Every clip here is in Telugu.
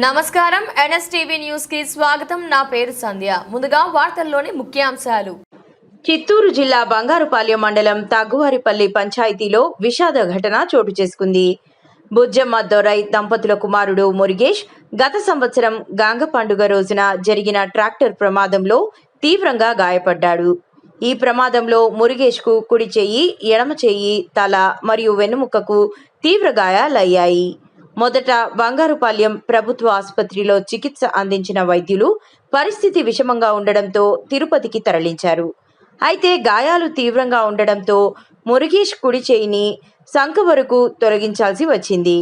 నమస్కారం ఎన్ఎస్టీవీ న్యూస్ కి స్వాగతం. నా పేరు సంధ్య. ముందుగా వార్తల్లోని ముఖ్యాంశాలు. చిత్తూరు జిల్లా బంగారుపాలెం మండలం తగ్గువారిపల్లి పంచాయతీలో విషాద ఘటన చోటు చేసుకుంది. బుజ్జమ్మ దొరై దంపతుల కుమారుడు మురుగేష్ గత సంవత్సరం గాంగ పండుగ రోజున జరిగిన ట్రాక్టర్ ప్రమాదంలో తీవ్రంగా గాయపడ్డాడు. ఈ ప్రమాదంలో మురుగేష్కు కుడి చెయ్యి, ఎడమ చెయ్యి, తల మరియు వెన్నుముకకు తీవ్ర గాయాలయ్యాయి. మొదట బంగారుపాలెం ప్రభుత్వ ఆసుపత్రిలో చికిత్స అందించిన వైద్యులు పరిస్థితి విషమంగా ఉండడంతో తిరుపతికి తరలించారు. అయితే గాయాలు తీవ్రంగా ఉండడంతో మురుగేష్ కుడి చేయిని సంఖ వరకు తొలగించాల్సి వచ్చింది.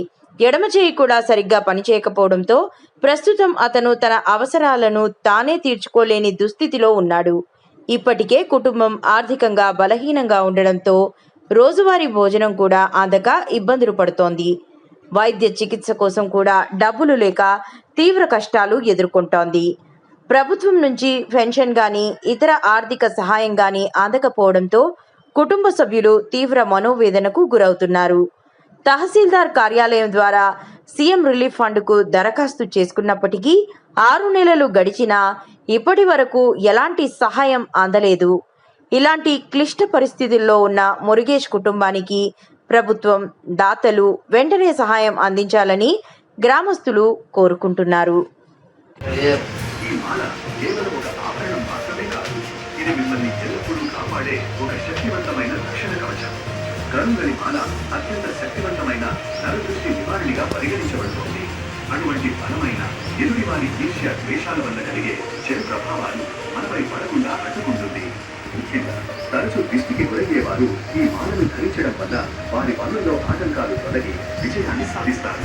ఎడమ చేయి కూడా సరిగ్గా పనిచేయకపోవడంతో ప్రస్తుతం అతను తన అవసరాలను తానే తీర్చుకోలేని దుస్థితిలో ఉన్నాడు. ఇప్పటికే కుటుంబం ఆర్థికంగా బలహీనంగా ఉండడంతో రోజువారీ భోజనం కూడా అందక ఇబ్బందులు పడుతోంది. వైద్య చికిత్స కోసం కూడా డబ్బులు లేక తీవ్ర కష్టాలు ఎదుర్కొంటోంది. ప్రభుత్వం నుంచి పెన్షన్ గాని ఇతర ఆర్థిక సహాయం గాని అందకపోవడంతో కుటుంబ సభ్యులు తీవ్ర మనోవేదనకు గురవుతున్నారు. తహసీల్దార్ కార్యాలయం ద్వారా సీఎం రిలీఫ్ ఫండ్కు దరఖాస్తు చేసుకున్నప్పటికీ 6 నెలలు గడిచినా ఇప్పటి వరకు ఎలాంటి సహాయం అందలేదు. ఇలాంటి క్లిష్ట పరిస్థితుల్లో ఉన్న మురుగేష్ కుటుంబానికి ప్రభుత్వం, దాతలు వెంటనే సహాయం అందించాలని గ్రామస్తులు కోరుకుంటున్నారు. అటువంటి బలమైన ఎదుటి వారి ఈర్ష్య ద్వేషాల వల్ల కలిగే చెడు ప్రభావాలు మనపై పడకుండా అడ్డుకుంటుంది. ముఖ్యంగా తరచూ దృష్టికి గురయ్యేవారు ఈ మాలను ధరించడం వల్ల వారి పనుల్లో ఆటంకాలు తొలగి విజయాన్ని సాధిస్తారు.